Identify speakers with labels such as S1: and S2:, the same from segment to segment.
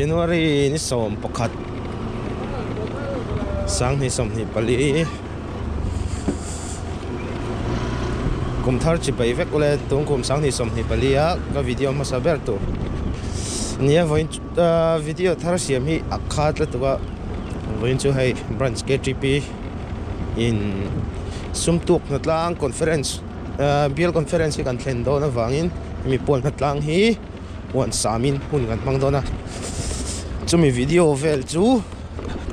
S1: January ni som pakhat sang ni som ni pali kum thar chi pai vek ole tung kum sang ni som ni pali a ka video ma saber tu nia voin video thar siam hi akhat la tuwa voin chu hai branch KTP in sumtuk na tlang conference bial conference kan thlen do na wangin mi pol na tlang hi wan samin hun kan mang do na chumi video vel chu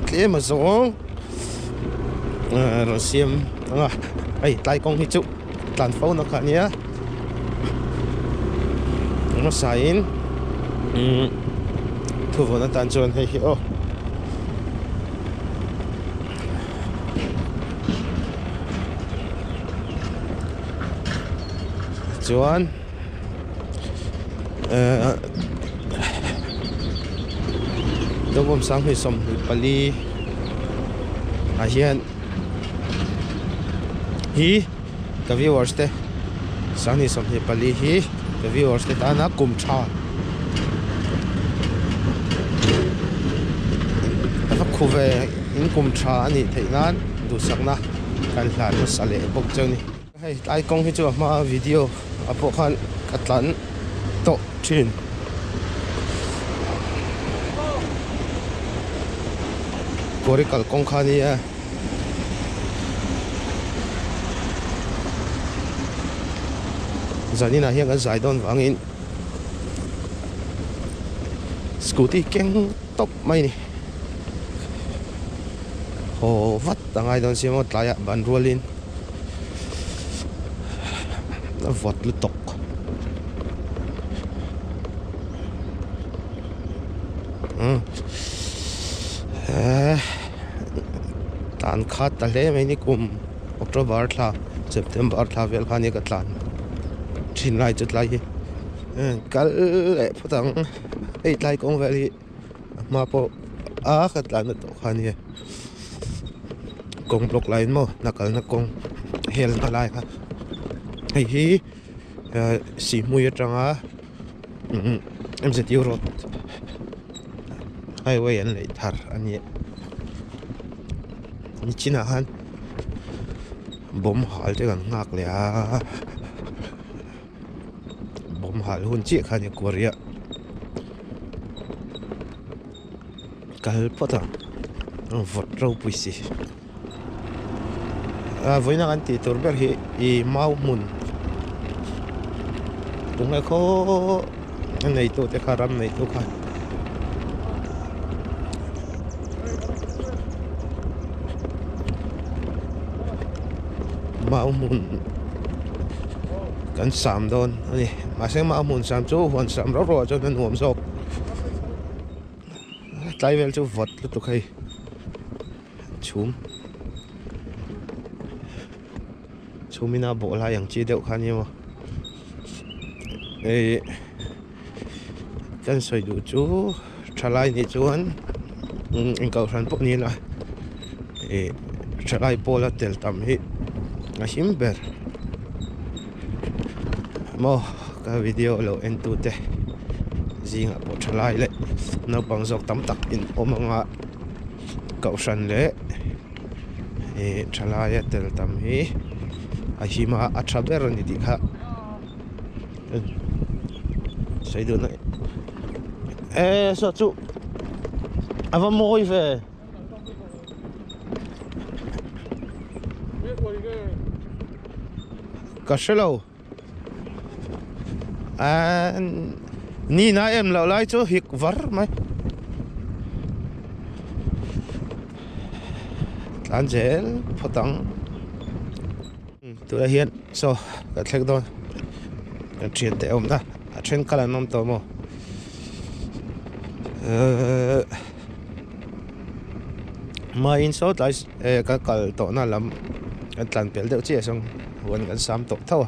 S1: tle ma zong ro siam anga ai tai kong hi chu tlan phone na kha nia no sain thu vona tan chon hei hi o chuan dogom sang hi som hi pali a hian hi ka viewers te sang hi som hi pali hi ka viewers te ta na kum tha ta khuve in kum tha ani theinan du sakna kan hlan no sale bok chani hei tai kong hi chu ma video apo khan katlan to thin kori kal kong khani ya zanina hian kan zai don wangin scooty keng top mai ni ho vat tangai don simo tlaya ban rolin na vot lu tok tan khat ta le mai ni kum October thla September thla vel khani ka tlan thin lai chut lai kal e phutang ei tlai kong veli ma po a khat lan to khani kong block line mo nakal na kong hel na lai kha hei hi si mui atanga MZU road highway an lei thar ani ni china han bom hal te kan ngak le a bom hal hun chi khani korea kal pota vot ro puisi voina kan ti torber hi I mau mun tung ai kho nei to te kharam nei to kha mau mun kan sam don ani ma se mau mun sam chu hon sam ro ro cho nan nuam sok tlai vel chu vot lu tu khai chum chumina bo la yang chi deuh khani mo e kan soi du chu thalai ni chuan in kau ran po ni la e thalai pola tel tam hi a him ber mo ka video lo en tu te zinga po thalai le no bang jok tam tak in omanga kau ran le e thalai tel tam hi a hima a traber ni di kha sai du na so chu ava moi ve Cashelo ni na em lo lai chu hik var mai Angel photang tu hian so ka thlek don ka thian te om na a then kala nom to mo ma in so tlai ka kal to na lam kan tlan pel deuh chi song huan kan sam to thaw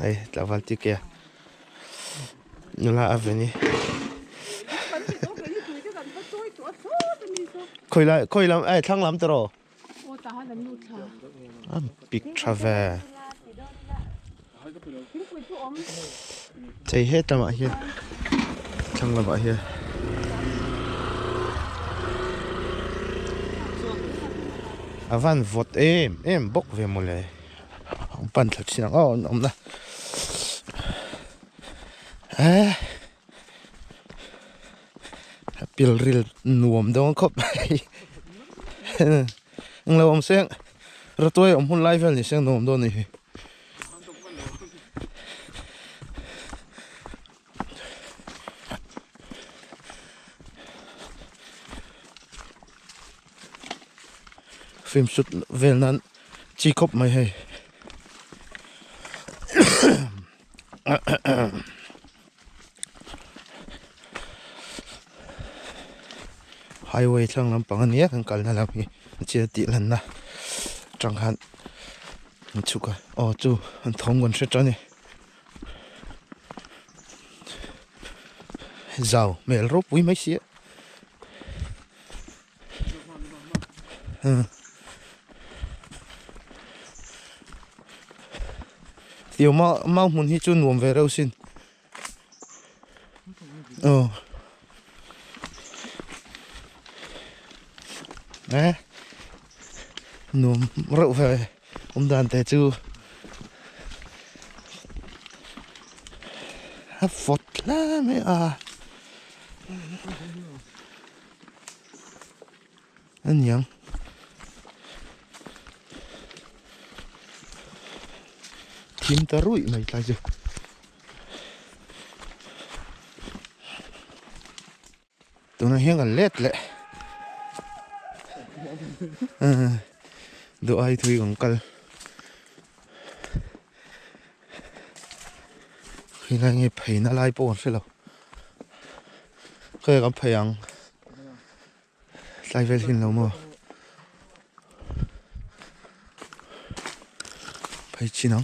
S1: ai tawal ti ke nula aveni khơi làm ai thăng lắm tao rồi
S2: ô tao hay làm nút thà
S1: big travel chạy hết rồi mọi người thăng là mọi người van vót em bốc về một lệ ông pan thật xin ông đó pil ril nuông đâu khóc lâu ông xem rồi tôi ông hun live này xem nuông đâu này phim shoot về nan chỉ khóc mày hay highway thang lam pang ania kan kalna lam hi che ti lan na chẳng hạn chu ka chu an thong gon se chani zau mel ro pui mai sia tiêu mau mun hi chu nuam ve rau sin nè nuông rượu về ông đàn tè chu hấp phật lá mấy anh nhang kim ta rụi mày lại chưa tụi nó hiên gần lết lệ độ ai thui còn cල් khi này nghe phải nó lại bồn sẽ lâu cái gặp phải ăn lại về xin lâu mà phải chi nắng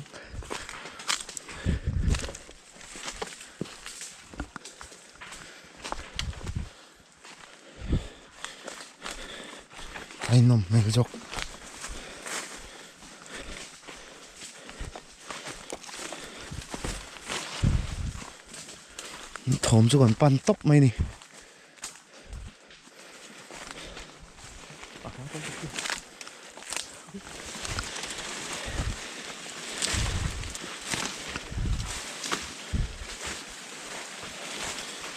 S1: anh nằm mệt rồi thòm chứ còn pan tóc mày nè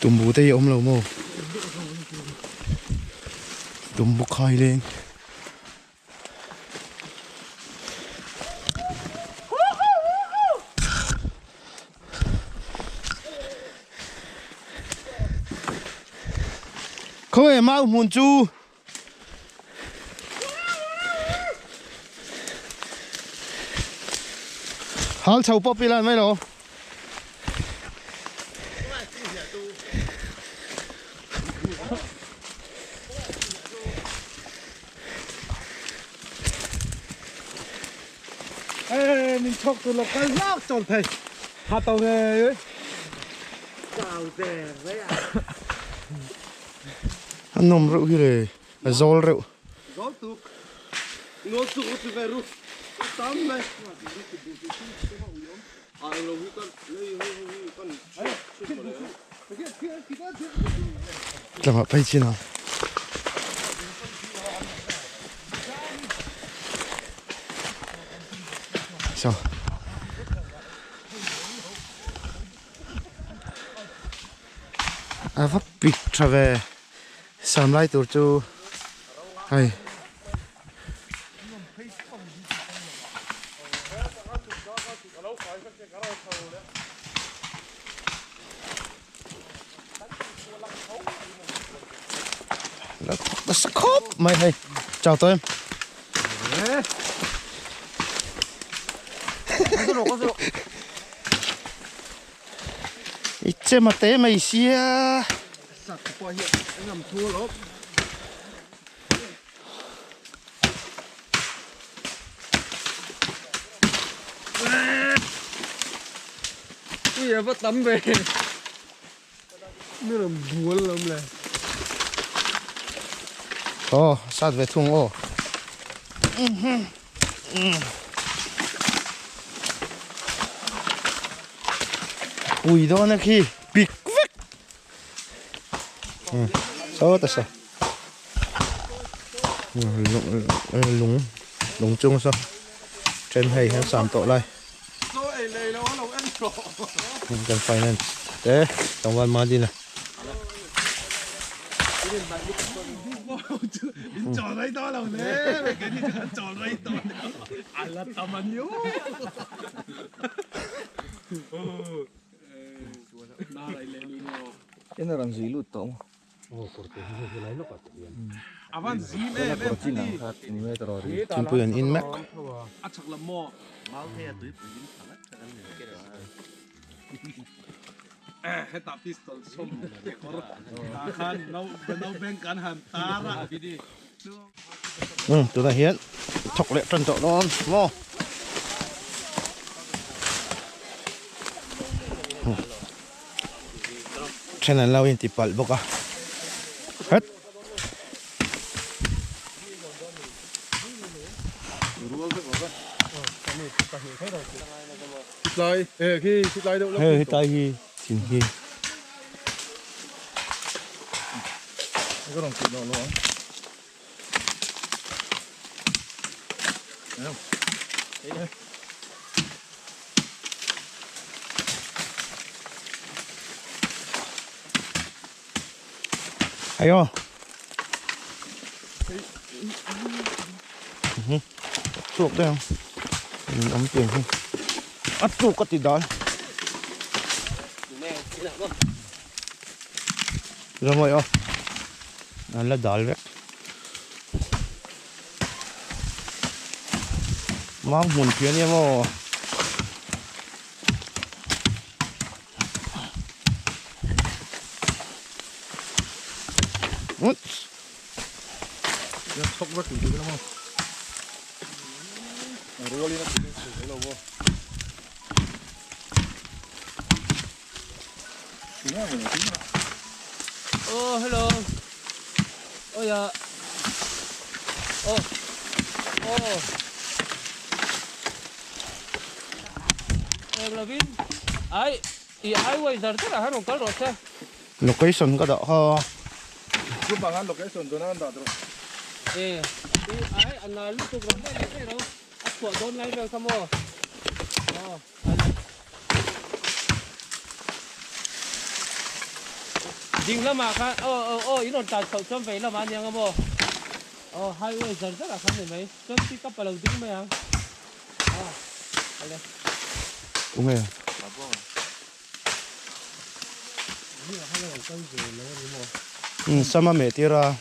S1: tụm bù tay ôm lâu mô tụm bù khai lên không phải mau muốn chu hal chầu bắp đi lan mấy đâu
S3: mình chọc từ lộc cái rác tròn thầy hạt tàu nghề ấy chào rẻ với
S1: anh nôm rượu như này zol rượu
S3: gió tụt nó tụt từ về rút tắm này
S1: làm apa phải chi nào sao vấp big travel sam lại tổ chu hay nó sắc khốp mày hay chào tôi em 이제 mà té mày xia
S3: sạt qua hiện anh làm thua lắm bây giờ bắt tắm về nó làm buồn lắm này
S1: Ô, sát về thùng ô. Ui đó nè khi big vết. Sao ta sao? Lúng chung sao? Trên hay hay sắm tổ lại. Cần finance. Thế, trongวันมาđi nè.
S3: Chọn lấy to lòng thế, mày cái gì chọn lấy to. Ăn là tầm ăn yếu.
S4: Cái nào làm gì lụt tổng?
S3: Avan gì mẹ mẹ
S4: Chỉ là hạt thì mới tao đi.
S1: Chim bươn in mac.
S3: ăn chắc là mò. Hết tập pistol xôm. Khan nấu bên cạnh hàn ta ra.
S1: Tụi ta hiện. Thọc lệ trần trọ đó. Mò. Trên này lâu yên tịp bật bốc à. Hết.
S3: Lại, khi lại đâu
S1: Hey, tay hi, xin hi.
S4: Cái đồng tiền nó luôn.
S1: Ayo. Chuột đây không? Ấm tiền không? Ắt chuột có gì đó. Rồi mọi ơi. Là đảo vậy. Mang hồn phía nha mô.
S4: Sốc rất nhiều cái lắm. Rồi đi nó cũng sẽ lâu vô.
S2: Oh, hello. Oh, yeah. Oh. Oh. Lavin. Ai quay giờ chắc là hắn không có rồi chứ.
S1: Location có đó ha.
S4: Giúp bạn ăn được cái sườn cho nó ăn được.
S2: Ai anh là lúc tôi còn đây đâu. Ắt của đôn ngay rồi không ô. Ding lắm mà khá. 이런 다 좀 về là mà anh em không ô. Highway giờ rất là khá mấy. Just pick up vào tính mà anh.
S1: Đúng rồi. Sao mà mẹ tira?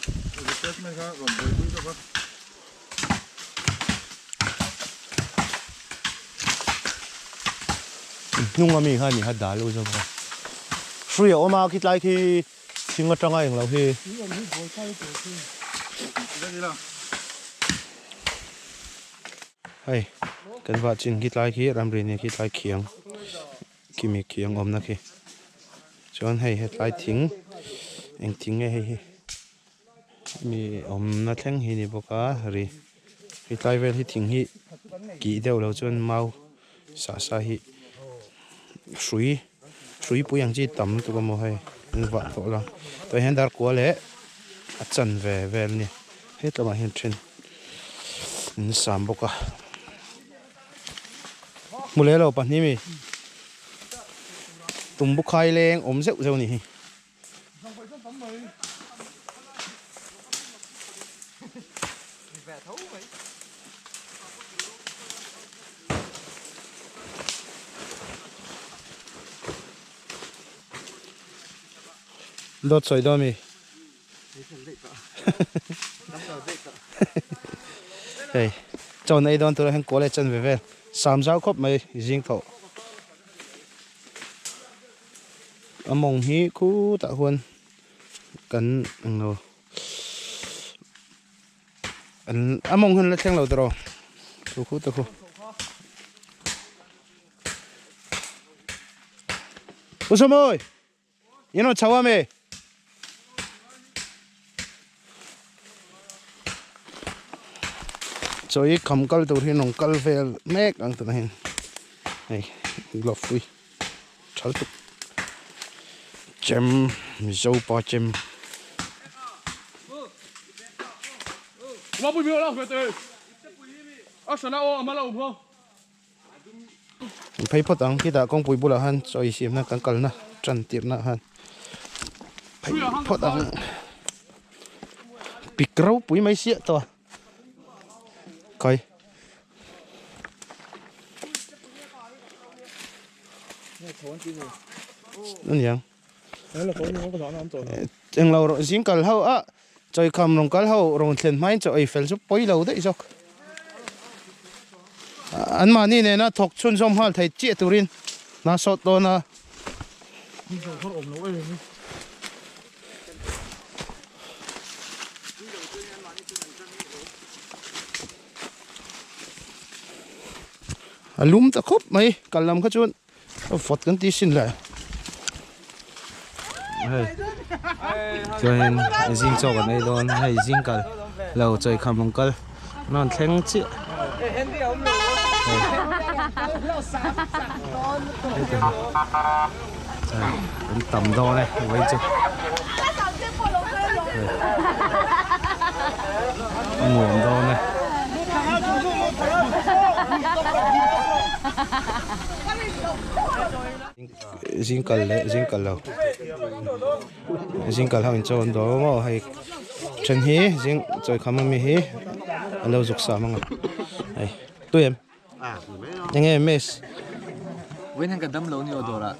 S1: Nhung mà mình hay mình hạt đá luôn rồi. Free ở mà khi lại khi xin ngất trong ai lâu khi. Hay, cái vật chín khi lại khi làm gì này khi lại kiêng, khi mình kiêng ôm nó khi. Chọn hay hết lại thính, anh thính nghe hay. Mi nó thèn hi ni boka ri. Khi lại về thì thính hi, kỹ đều lâu chọn mau, sa hi. Suy bùi yang chỉ tầm tụi con mồi hay vợ thôi là tôi hiện dar quá lẽ chân về nè hết là mà hiện trên sắm bốc à mua lẽ đâu bạn mi tụm bốc khai lên ốm rượu rượu nè đốt soi đó mi hey cho này đón tôi hàng cố lại chân về sắm giáo khóc mày riêng thọ mong hi khu tạ huân cần rồi mong hơn là thang lầu rồi khu tạ khu 웃음 ơi 얘는 차와메 chơi cầm cal tụi hiền nông cal về mét ăn tụi này này lọp phui cháo tục chém dâu bò chém
S4: Mà bùi miêu đâu về tới. Sao nào mà lâu không?
S1: phải phốt ăn khi đã con bùi bùa han chơi xiêm na căng cal na chân tiệp na han phải phốt ăn bị câu bùi mấy xịa to coiนั่นยังเอ็งเราจิงกัลเฮาอ่ะจอยคำลงกัลเฮาลงเทียนไม้จะไอเฟลซุปปอยเราได้จอกอันมานี่เนี่ยนะถกชุนสมฮัลไทยเจี๊ยตุรินน่าสดตัวนะลุมตะคบไหมกัลลำขจุนฟดกันตีสินเลยจอยจิงจอกันไอ้โดนให้จิงกัลเราจอยคำลงกัลนอนแข็งเจี๊ยเป็นต่ำดอเลยไว้จุหมุนดอเลยจิงกัลเลยจิงกัลเราจิงกัลเขาเป็นโจรดอว่าให้ฉันฮีจิงจอยคำมันมีฮีเราจุกสามังไอ้ตัวเอ็มยังไงเมส
S2: เว้นให้กันดำลงนี่ตัวละ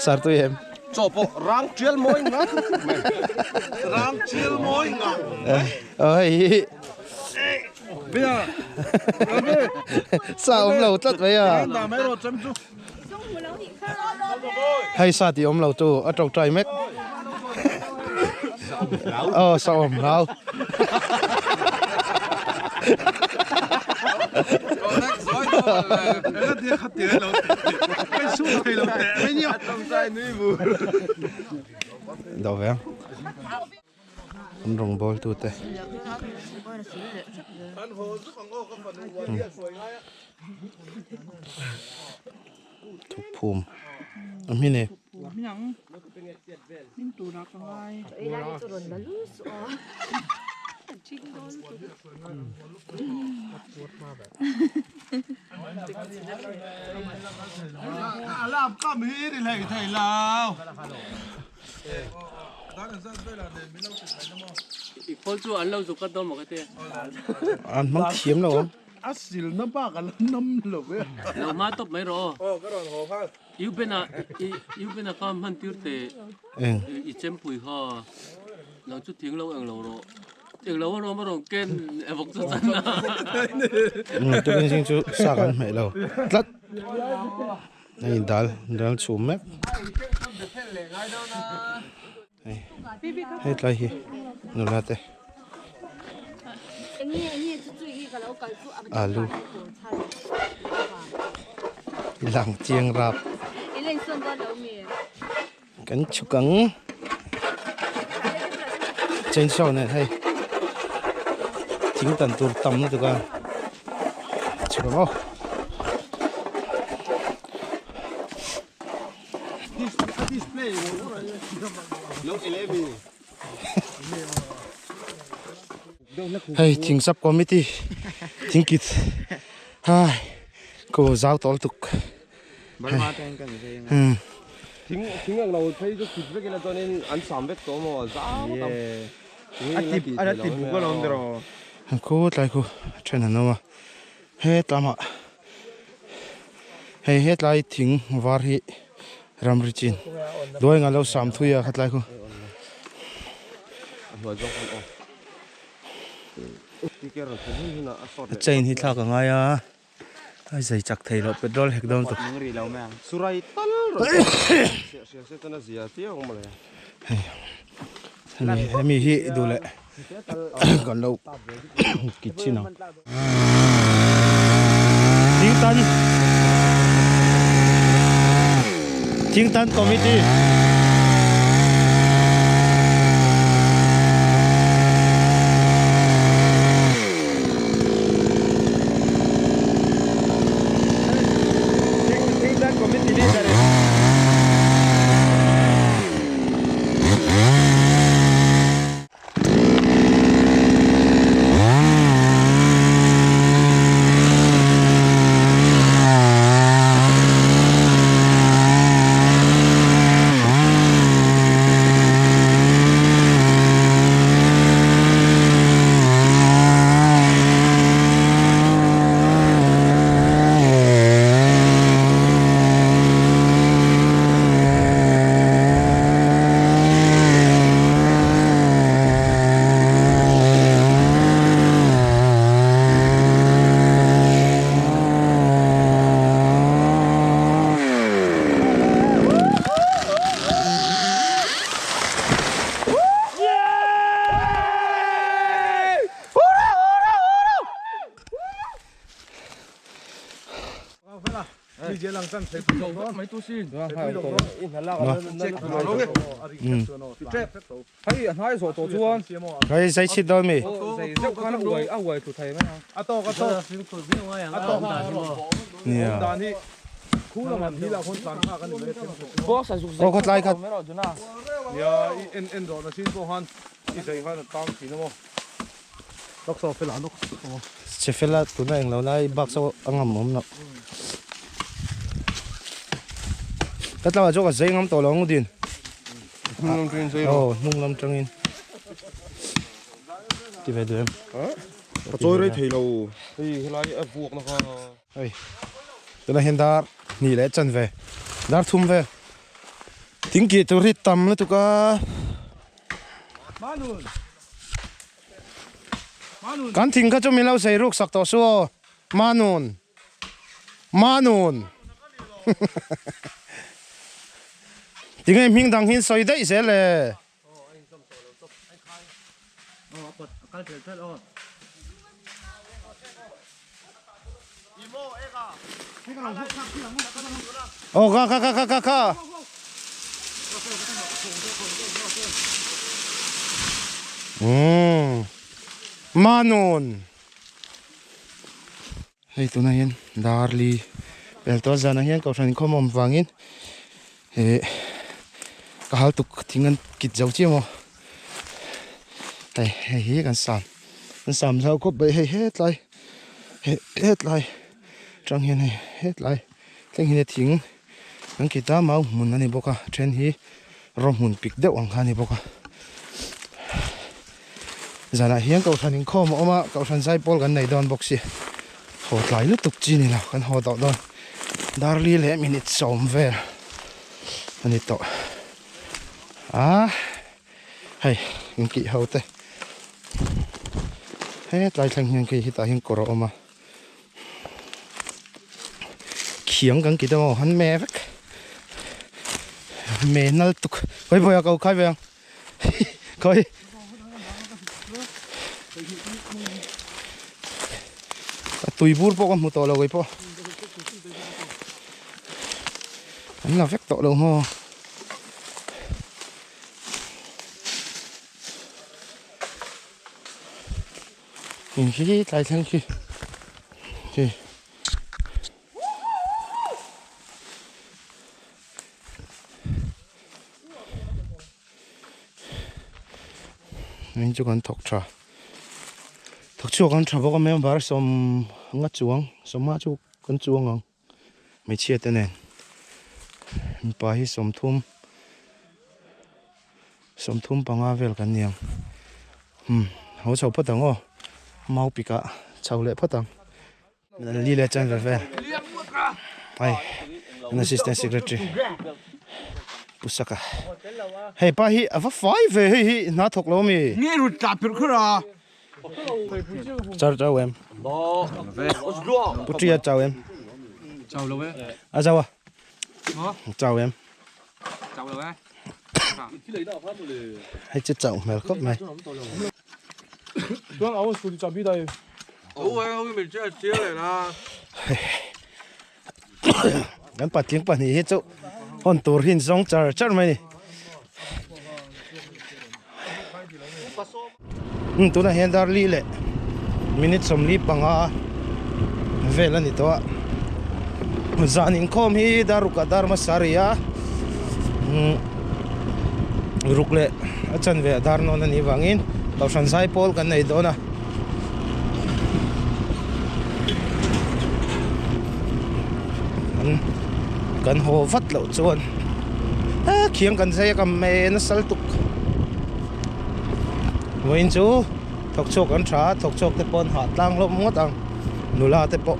S1: สาร์ตัวเอ็ม
S3: จบรังเชียลมอยงัดรังเชียลมอยงัด
S1: เอ้ย
S3: เบียร์
S1: สาวเราตัดไว้อ่ะให้สาธิตเราตัวอัตราใจเม็กสาวเราเดี๋ยวยังมันลงบอลตัวเตะทุกภูมิอันนี้เนี่ย
S3: ลาบก็มีดิเลยไทยลาว
S2: อีกคนจู่อันเราสุกัดโดนหมดกันเตี้ย
S1: อันมันเทียมแล้ว
S3: อัศวินน้ำปากกันน้ำหลบเว้ย
S2: เรามาตบไม่รอ
S4: ก็โดนหัวพัง
S2: ยูเป็นอะคำพันติวเตอีเจมปุยห่อเราจุดทิ้งเราเองเราเราไม่ต้องเกณฑ์บอกสุดสันนะ
S1: ตัวเป็นสิ่งที่สากันไม่เราตัดนี่ดัลชูแม็กให้ไล่นู่นละเต้อาลูหลังเจียงรับกันชุกังเจนชอบเนี่ยให้ทิ้งตันตัวต่ำนี่ตัวกันชุกังเฮ้ยทิ้งซับคอมมิตี้ทิ้งกิดฮ่าก็เจ้าตอลตุก
S3: บ้านมาแต่งกันใช่ไหมทิ้งเราใช้ก็คิดไปกันแล้วตอนนี้อัน300ตัวมั้งจ้าอันที่บุกก็ลองเดี๋ยว
S1: กูไล่กูเช่นนั้นว่าเฮ้ยตามอ่ะเฮ้ยไล่ทิ้งวารีรำริจินด้วยงั้นเรา3ทุ่ยอ่ะขัดไล่กูใจนี่ท่ากันไงอ่ะไอ้ใจจักไทยเราเป็นรถเฮกดอนตุก
S3: สุไรตัลเสียตันเสียเที่ยวมา
S1: เลยมีฮีดูแลก่อนเรากินชินะทิ้งตันคอมมิตี้
S3: phải là đi chơi lăng chân thấy
S4: Đầu rất mấy tu xin.
S3: hai tổ in là lao check
S4: Thấy hai số tổ chuan.
S1: Cái giấy xịt đôi mi.
S4: Dây dốc khá nó quầy thủ thầy mấy nào.
S3: à to cái to à to
S1: Nè.
S3: đàn đi khu là mình đi là con đàn khác cái này
S4: Bó sản xuất.
S1: Ô, có lại cái.
S3: ya in rồi nó xin vô han đi chơi hay là tăng thì nó mà đốc số phải là đốc
S1: Chỉ phải là tụi này lâu nay bác sao ăn ngầm mồm nó. Tất là chỗ cái giấy ngắm tổ lòng điên. Ồ, nung lắm trăng in. Đi về đường.
S3: trôi đấy thì lâu thì cái này vuộc nó còn
S1: Ôi, tụi này hiện dar nghỉ lễ chân về, dar thum về. Tiếng kia tụi rít tầm nữa tụi cả. Kan thing ka cho mình lau say ruk sak to so. Manun. Tiếng em hình đằng hình soi đấy sẽ là. Ô ka. Manon. Hey tu na yan, darli. Pelto zana yan kau san komom wangin. Kahal tuk tingan kit jau chi mo. Hey kan sam sao ko be hết lại. Trong hiền này hết lại. Teng hiền thing. Ang kita mau mun ani boka train hi rom mun pik deuh ang khani boka. Zana hiang kau thanin khom oma kau than sai pol kan nei don boxi. Ho tlai lu tuk chi ni la kan ho dau don. Darli le minute som ver. Ani to. Hey, ang ki ho te. He tlai thang hiang ki hita hiang koro oma. Khiang kan kita mo han me vek. Me nal tuk. Koi boya kau khai veng. Koi. Tùy bút po con một tổ lầu po. Anh là phép tổ lầu ho. Nhìn khí lại thân khi. Kì. Mình cho con thọc trà. Thọc chuột con trà bố con mấy bà xóm ngắt chuông, xóm má chú con chuông không? Mấy chia tên này. Bà hi xóm thum bằng á vel cái niang. Hậu chậu phát tăng ô. Mau bị cả chậu lệ phát tăng. Mình đi lệ chân về. Ai, anh assistant secretary. Pusaka. Hey, bà hi à phải về hi na thọc lâu mi.
S3: nghe rồi chạp được rồi
S1: Chào em. Putri chào em.
S4: Chào lâu ấy.
S1: Chào à. Chào em.
S4: Chào lâu ấy.
S1: Hãy chết chào mẹ khóc mày.
S3: Tuang áo sụt chạp đi đây
S4: Ôi, mình chưa chia lại là.
S1: Gắn bát tiếng bát này hết chỗ. Hòn tour hin song char mày. Tu na hen dar li le. Minute som li panga. Ve la ni to. Zanin khom hi daruka dar masaria. Rukle achan ve dar non ani wangin. Tau san sai pol kan nei dona. Kan ho vat lo chuan. Khiang kan sai kam me na sal tuk. Wain chu thok chok an tha thok chok te pon ha tlang lom ngot ang nula te po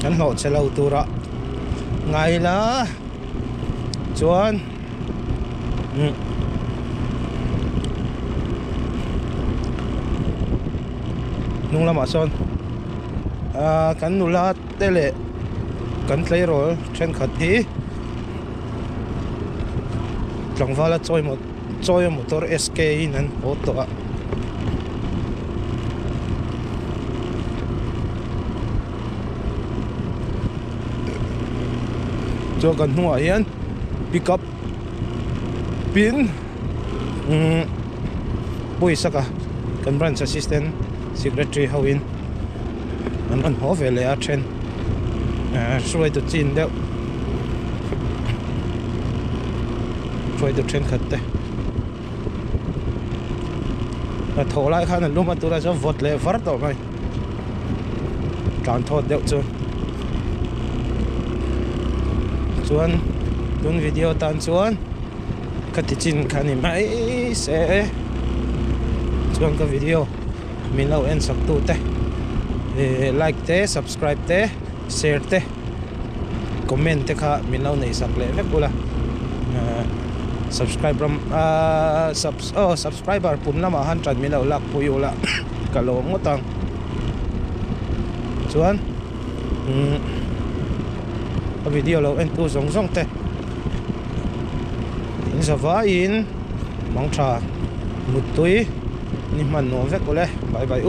S1: kan ho chelo tura ngai la chuan nung lama son kan nula te le kan tlei rol then khat hi tlangwala choi motor SK nan auto a cho kan hnuah hian pickup pin pui saka kan branch assistant secretary hoin an ho vele a then shuai tu chin deuh shuai tu then khat te a tho lai khan an luma tura cho vote le var to mai tlan thot deuh chuan tun video tan chuan katichin khani mai se chuan ka video min lo en sak tu te like te subscribe te share te comment te kha min lo nei sak le me pula subscriber pun lama 100 min lo lak puyu la ka lo ngotang chuan ka video lo en tu zong zong te in zawa in mangtha mutui ni man no vek ole bye bye